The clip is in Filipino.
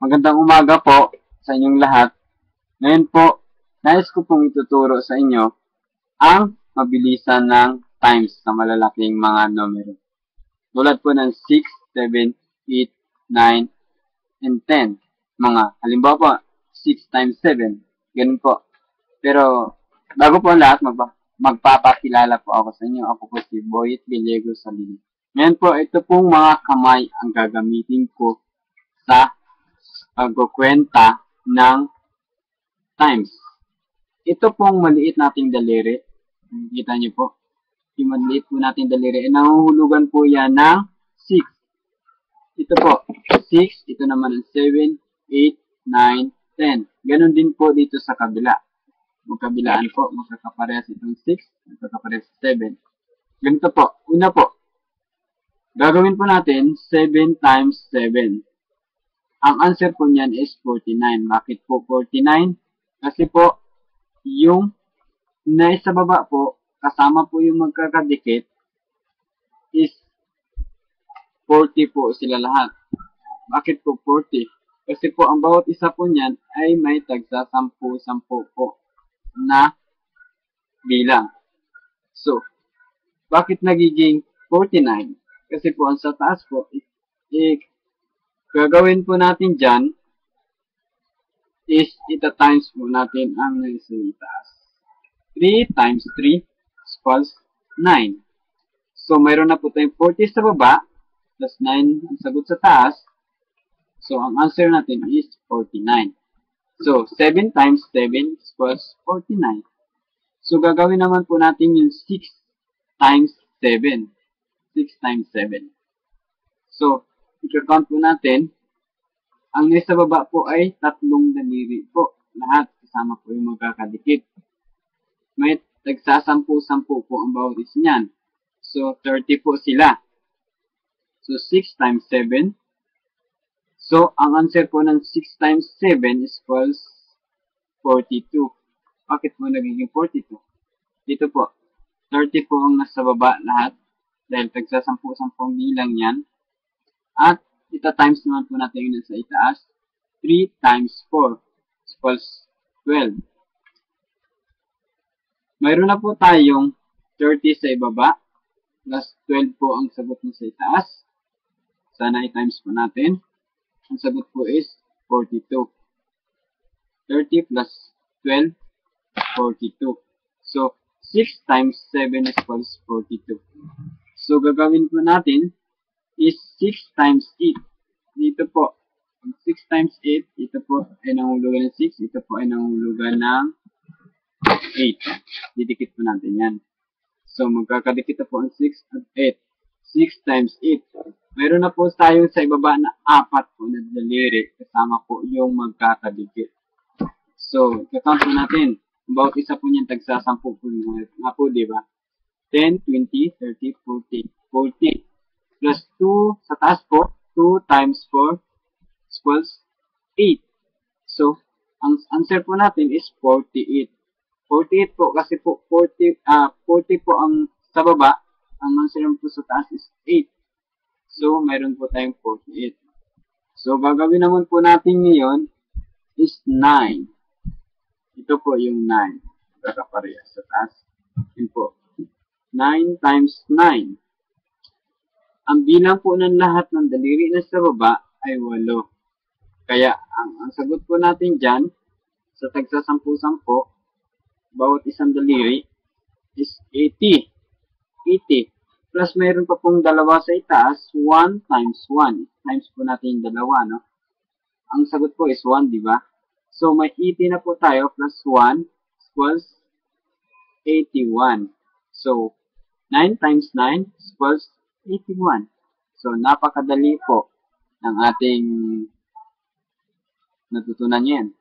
Magandang umaga po sa inyong lahat. Ngayon po, nais ko pong ituturo sa inyo ang mabilisan ng times sa malalaking mga numero. Tulad po ng 6, 7, 8, 9, and 10. Halimbawa po, 6 times 7. Ganun po. Pero, bago po ang lahat, magpapakilala po ako sa inyo. Ako po si Boyet Villego Salino. Ngayon po, ito pong mga kamay ang gagamitin ko sa pagkukwenta ng times. Ito pong maliit nating daliri. Nakikita niyo po. Yung maliit po nating daliri. Nanguhulugan po yan ng 6. Ito po, 6. Ito naman ang 7, 8, 9, 10. Ganon din po dito sa kabila. Magkabilaan po, magkakaparehas itong 6, magkakaparehas 7. Ganito po. Una po, gagawin po natin 7 times 7. Ang answer po niyan is 49. Bakit po 49? Kasi po, yung nasa baba po, kasama po yung magkakadikit, is 40 po sila lahat. Bakit po 40? Kasi po, ang bawat isa po niyan ay may tagsa 10-10 po na bilang. So, bakit nagiging 49? Kasi po, ang sa taas po, gagawin po natin dyan is ita-times po natin ang nasa itaas. 3 times 3 equals 9. So, mayroon na po tayong 40 sa baba plus 9 ang sagot sa taas. So, ang answer natin is 49. So, 7 times 7 equals 49. So, gagawin naman po natin yung 6 times 7. 6 times 7. So, i-count po natin. Ang nasa baba po ay 3 daliri po. Lahat kasama po yung magkakadikit. May tagsa 10-10 po ang bawat isa niyan. So, 30 po sila. So, 6 times 7. So, ang answer po ng 6 times 7 is equals 42. Bakit po nagiging 42? Dito po, 30 po ang nasa baba lahat. Dahil tagsa 10-10 bilang yan. At ita-times naman po natin yung nasa itaas. 3 times 4 equals 12. Mayroon na po tayong 30 sa ibaba. Plus 12 po ang sagot na sa itaas. Sana i-times po natin. Ang sagot po is 42. 30 plus 12, 42. So, 6 times 7 equals 42. So, gagawin po natin is 6 times 8. Dito po, 6 times 8, ito po ay nangulugan ng 6, ito po ay nangulugan ng 8. Didikit po natin yan. So, magkakadikit po ang 6 at 8. 6 times 8. Mayroon na po tayong sa ibaba na 4 po na daliri kasama po yung magkakadikit. So, i-count po natin. Bawat isa po niyan tagsa 10 po nga po, di ba? 10, 20, 30, 40, 40. Plus 2 sa taas po, 2 times 4 equals 8. So, ang answer po natin is 48. 48 po kasi po 40 po ang sa baba, ang answer po sa taas is 8. So, mayroon po tayong 48. So, gagawin naman po natin ngayon is 9. Ito po yung 9. Kakaparehas sa taas. Yun po. 9 times 9. Ang bilang po ng lahat ng daliri na sa baba ay 8. Kaya, ang sagot po natin dyan, sa tagsa 10-10, bawat isang daliri is 80. 80. Plus, mayroon pa pong dalawa sa itaas, 1 times 1. Times po natin yung dalawa, no? Ang sagot po is 1, di ba? So, may 80 na po tayo, plus 1 equals 81. So, 9 times 9 equals 81. So, napakadali po ng ating natutunan yan.